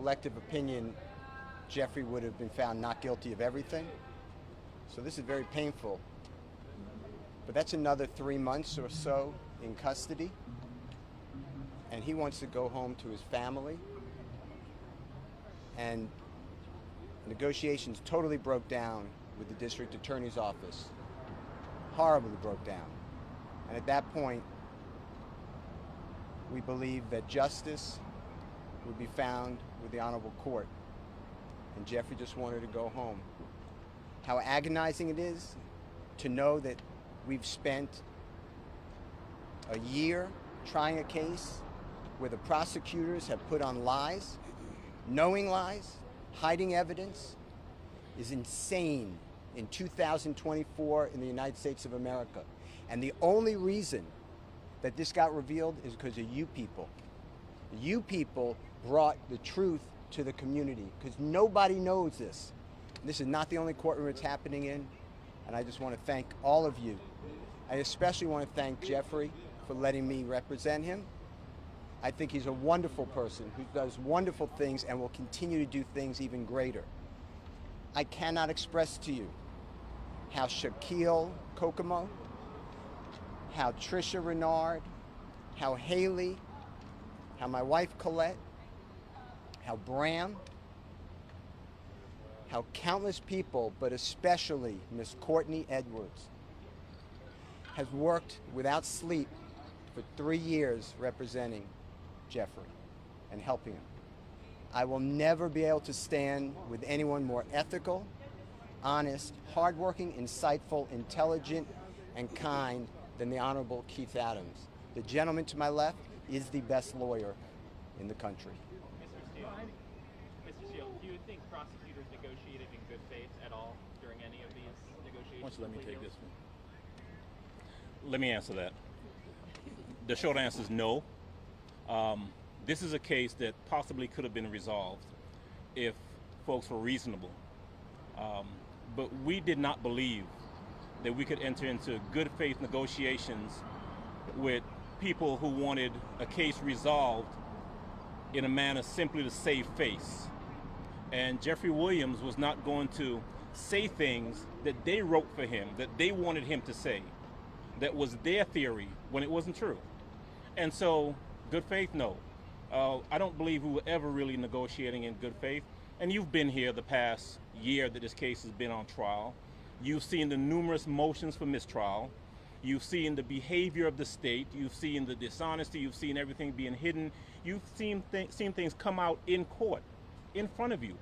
collective opinion, Jeffrey would have been found not guilty of everything. So this is very painful. But that's another 3 months or so in custody. And he wants to go home to his family. And negotiations totally broke down with the district attorney's office. Horribly broke down. And at that point, we believed that justice would be found with the honorable court. And Jeffrey just wanted to go home. How agonizing it is to know that we've spent a year trying a case where the prosecutors have put on lies, knowing lies, hiding evidence, is insane in 2024 in the United States of America. And the only reason that this got revealed is because of you people. You people brought the truth to the community because nobody knows this. This is not the only courtroom it's happening in, and I just want to thank all of you. I especially want to thank Jeffrey for letting me represent him. I think he's a wonderful person who does wonderful things and will continue to do things even greater. I cannot express to you how Shaquille Kokomo, how Trisha Renard, how Haley, how my wife Colette, how Bram, how countless people, but especially Miss Courtney Edwards, has worked without sleep for 3 years representing Jeffrey and helping him. I will never be able to stand with anyone more ethical, honest, hardworking, insightful, intelligent, and kind than the Honorable Keith Adams. The gentleman to my left is the best lawyer in the country. Mr. Steele, do you think prosecutors negotiated in good faith at all during any of these negotiations? Why don't you let me take this one? Let me answer that. The short answer is no. This is a case that possibly could have been resolved if folks were reasonable. But we did not believe that we could enter into good faith negotiations with people who wanted a case resolved in a manner simply to save face. And Jeffrey Williams was not going to say things that they wrote for him, that they wanted him to say, that was their theory when it wasn't true. And so, good faith, no. I don't believe we were ever really negotiating in good faith. And you've been here the past year that this case has been on trial. You've seen the numerous motions for mistrial. You've seen the behavior of the state. You've seen the dishonesty. You've seen everything being hidden. You've seen things come out in court, in front of you.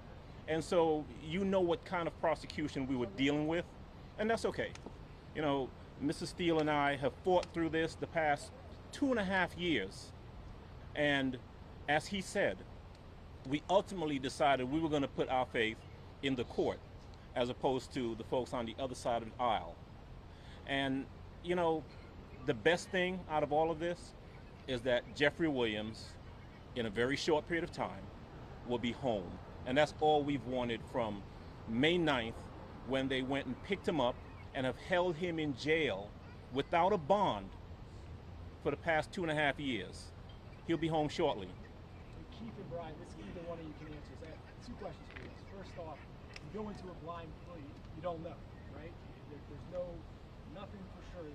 And so you know what kind of prosecution we were dealing with, and that's okay. You know, Mr. Steele and I have fought through this the past 2.5 years. And as he said, we ultimately decided we were going to put our faith in the court as opposed to the folks on the other side of the aisle. And, you know, the best thing out of all of this is that Jeffrey Williams, in a very short period of time, will be home. And that's all we've wanted from May 9th, when they went and picked him up and have held him in jail without a bond for the past 2.5 years. He'll be home shortly. Keith and Brian, this either one of you can answer. So I have 2 questions for you. First off, you go into a blind plea, you don't know, right? There's nothing for sure.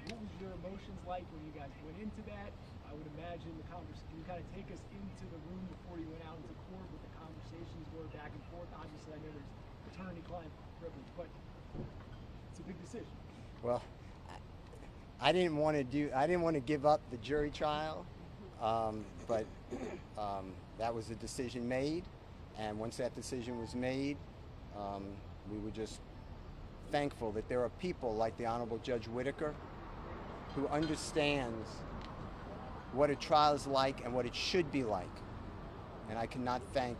What was your emotions like when you guys went into that? I would imagine the conversation, can you kind of take us into the room before you went out into court, what the conversations were back and forth? Obviously, I know there's attorney-client privilege, but it's a big decision. Well, I didn't want to give up the jury trial, but that was a decision made, and once that decision was made, we were just thankful that there are people like the Honorable Judge Whitaker who understands what a trial is like and what it should be like. And I cannot thank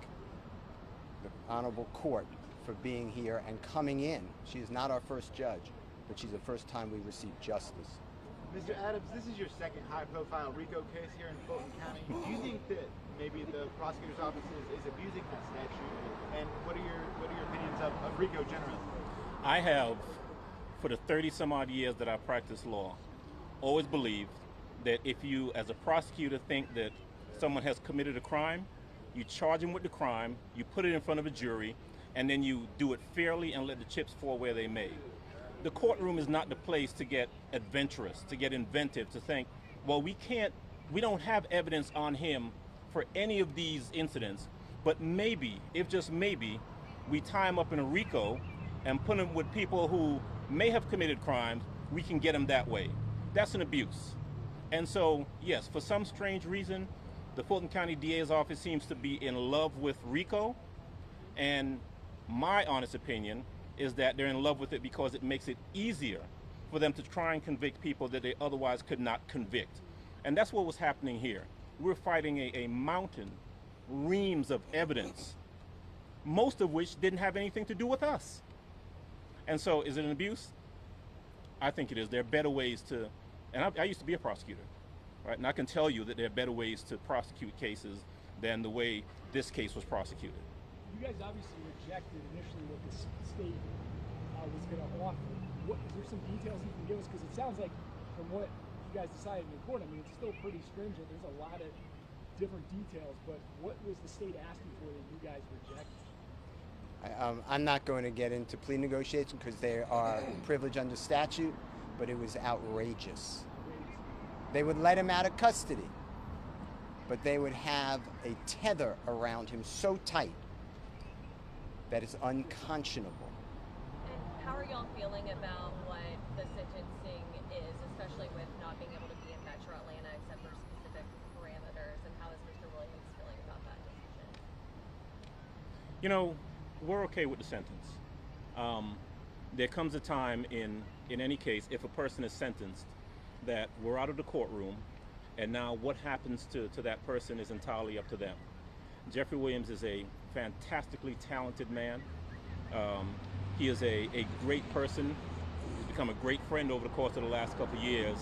the Honorable Court for being here and coming in. She is not our first judge, but she's the first time we received justice. Mr. Adams, this is your second high-profile RICO case here in Fulton County. Do you think that maybe the prosecutor's office is abusing that statute? And what are your opinions of RICO generally? I have, for the 30-some-odd years that I've practiced law, always believed that if you, as a prosecutor, think that someone has committed a crime, you charge him with the crime, you put it in front of a jury, and then you do it fairly and let the chips fall where they may. The courtroom is not the place to get adventurous, to get inventive, to think, well, we don't have evidence on him for any of these incidents, but maybe, if just maybe, we tie him up in a RICO and put him with people who may have committed crimes, we can get him that way. That's an abuse. And so, yes, for some strange reason, the Fulton County DA's office seems to be in love with RICO, and my honest opinion is that they're in love with it because it makes it easier for them to try and convict people that they otherwise could not convict. And that's what was happening here. We're fighting a mountain, reams of evidence, most of which didn't have anything to do with us. And so, is it an abuse? I think it is. There are better ways to, and I used to be a prosecutor, right? And I can tell you that there are better ways to prosecute cases than the way this case was prosecuted. You guys obviously rejected initially what the state was going to offer. Is there some details you can give us? Because it sounds like from what you guys decided in court, I mean, it's still pretty stringent. There's a lot of different details, but what was the state asking for that you guys rejected? I'm not going to get into plea negotiations because they are privileged under statute, but it was outrageous. They would let him out of custody, but they would have a tether around him so tight that it's unconscionable. And how are y'all feeling about what the sentencing is, especially with not being able to be in Metro Atlanta except for specific parameters, and how is Mr. Williams feeling about that decision? You know, we're okay with the sentence. There comes a time in any case, if a person is sentenced, that we're out of the courtroom, and now what happens to that person is entirely up to them. Jeffrey Williams is a fantastically talented man. He is a great person. He's become a great friend over the course of the last couple of years.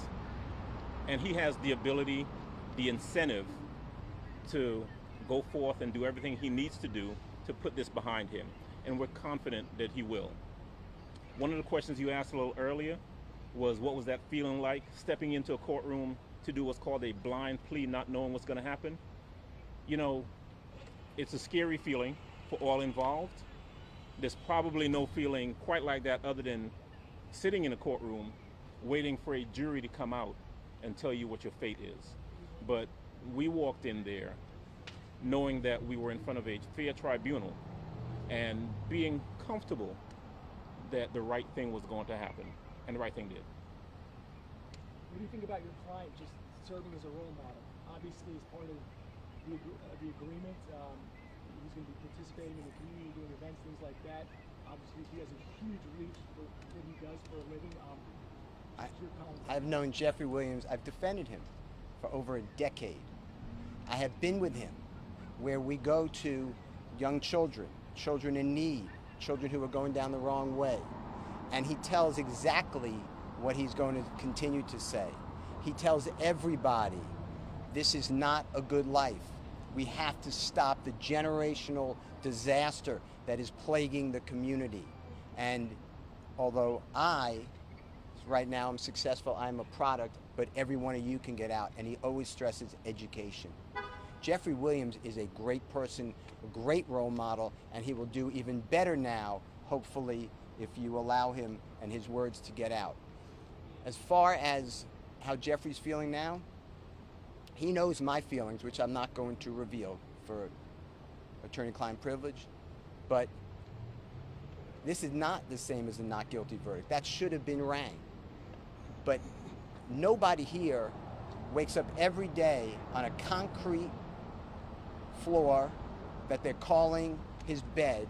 And he has the ability, the incentive to go forth and do everything he needs to do to put this behind him. And we're confident that he will. One of the questions you asked a little earlier was, what was that feeling like, stepping into a courtroom to do what's called a blind plea, not knowing what's going to happen? You know, it's a scary feeling for all involved. There's probably no feeling quite like that other than sitting in a courtroom waiting for a jury to come out and tell you what your fate is. But we walked in there knowing that we were in front of a fair tribunal and being comfortable that the right thing was going to happen, and the right thing did. What do you think about your client just serving as a role model? Obviously, as part of the agreement, he's going to be participating in the community, doing events, things like that. Obviously, he has a huge reach for what he does for a living. I've known Jeffrey Williams. I've defended him for over a decade. I have been with him where we go to young children, children in need, children who are going down the wrong way. And he tells exactly what he's going to continue to say. He tells everybody, this is not a good life. We have to stop the generational disaster that is plaguing the community. And although right now I'm successful, I'm a product, but every one of you can get out. And he always stresses education. Jeffrey Williams is a great person, a great role model, and he will do even better now, hopefully, if you allow him and his words to get out. As far as how Jeffrey's feeling now, he knows my feelings, which I'm not going to reveal for attorney-client privilege, but this is not the same as a not guilty verdict. That should have been rang. But nobody here wakes up every day on a concrete floor that they're calling his bed,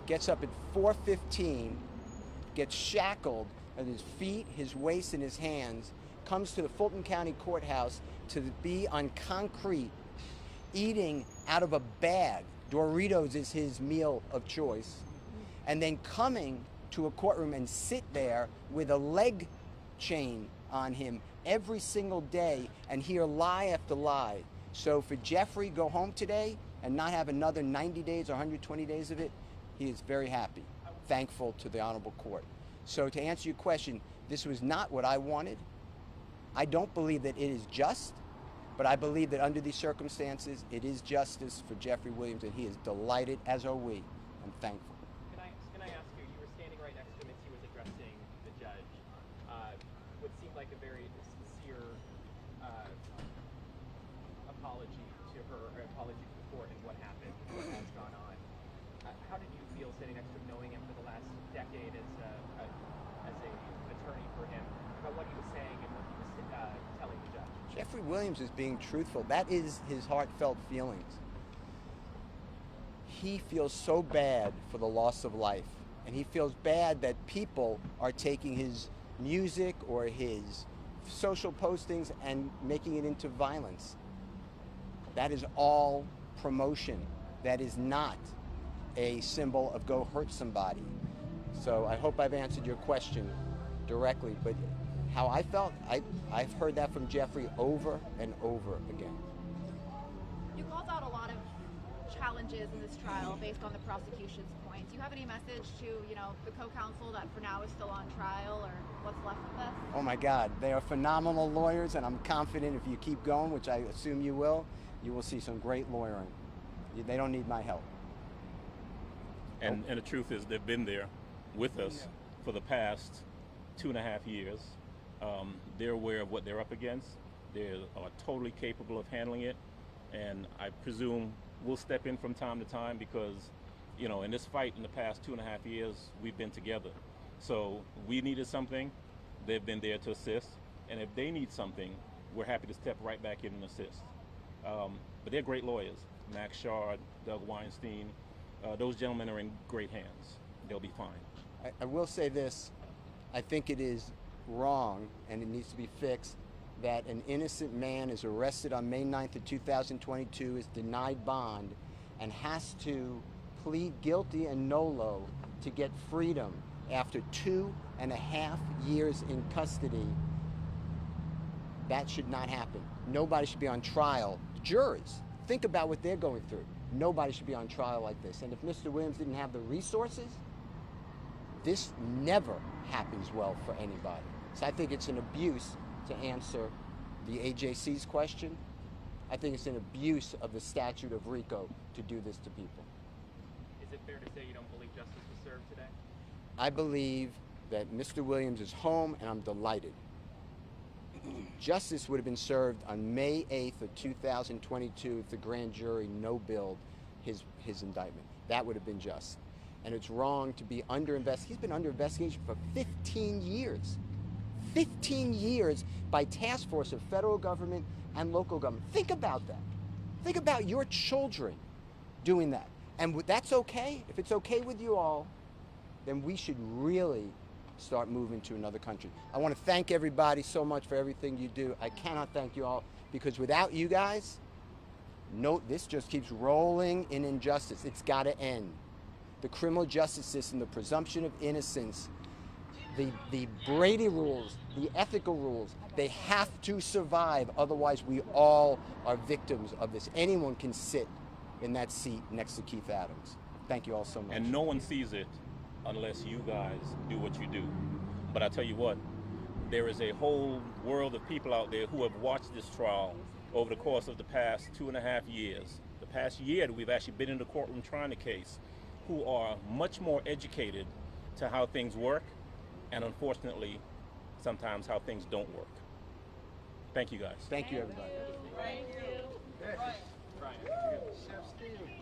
gets up at 4:15, gets shackled at his feet, his waist, and his hands, comes to the Fulton County Courthouse to be on concrete, eating out of a bag. Doritos is his meal of choice. And then coming to a courtroom and sit there with a leg chain on him every single day and hear lie after lie. So for Jeffrey, go home today and not have another 90 days or 120 days of it, he is very happy, thankful to the Honorable Court. So to answer your question, this was not what I wanted. I don't believe that it is just, But I believe that under these circumstances, it is justice for Jeffrey Williams, and he is delighted, as are we. I'm thankful. Can I ask you? You were standing right next to him as he was addressing the judge. What seemed like a very sincere apology to her, or apology to the court, and what happened, what has gone on. How did you feel standing next to him, knowing him for the last decade as an attorney for him, about what he was saying and what he was telling the judge? Jeffrey Williams is being truthful. That is his heartfelt feelings. He feels so bad for the loss of life, and he feels bad that people are taking his music or his social postings and making it into violence. That is all promotion. That is not a symbol of go hurt somebody. So I hope I've answered your question directly, but how I felt, I've heard that from Jeffrey over and over again. You called out a lot of challenges in this trial based on the prosecution's points. Do you have any message to, the co-counsel that for now is still on trial, or what's left of this? Oh my God, they are phenomenal lawyers, and I'm confident if you keep going, which I assume you will see some great lawyering. They don't need my help. And the truth is, they've been there with us for the past 2.5 years. They're aware of what they're up against. They are totally capable of handling it, and I presume we'll step in from time to time because, in this fight in the past 2.5 years, we've been together. So we needed something, they've been there to assist, and if they need something, we're happy to step right back in and assist. But they're great lawyers. Max Shard, Doug Weinstein, those gentlemen are in great hands. They'll be fine. I will say this, I think it is wrong, and it needs to be fixed, that an innocent man is arrested on May 9th of 2022, is denied bond, and has to plead guilty and nolo to get freedom after 2.5 years in custody. That should not happen. Nobody should be on trial. Jurors, think about what they're going through. Nobody should be on trial like this. And if Mr. Williams didn't have the resources, this never happens well for anybody. So I think it's an abuse, to answer the AJC's question. I think it's an abuse of the statute of RICO to do this to people. Is it fair to say you don't believe justice was served today? I believe that Mr. Williams is home, and I'm delighted. Justice would have been served on May 8th of 2022 if the grand jury no-billed his indictment. That would have been just. And it's wrong to be under investigation. He's been under investigation for 15 years. 15 years by task force of federal government and local government. Think about that. Think about your children doing that. And that's okay. If it's okay with you all, then we should really start moving to another country. I want to thank everybody so much for everything you do. I cannot thank you all, because without you guys, this just keeps rolling in injustice. It's got to end. The criminal justice system, the presumption of innocence, the Brady rules, the ethical rules, they have to survive. Otherwise, we all are victims of this. Anyone can sit in that seat next to Keith Adams. Thank you all so much. And no one sees it unless you guys do what you do. But I tell you what, there is a whole world of people out there who have watched this trial over the course of the past 2.5 years. The past year that we've actually been in the courtroom trying the case, who are much more educated to how things work, and unfortunately, sometimes how things don't work. Thank you guys. Thank you, everybody. Thank you. Brian. Chef Steve.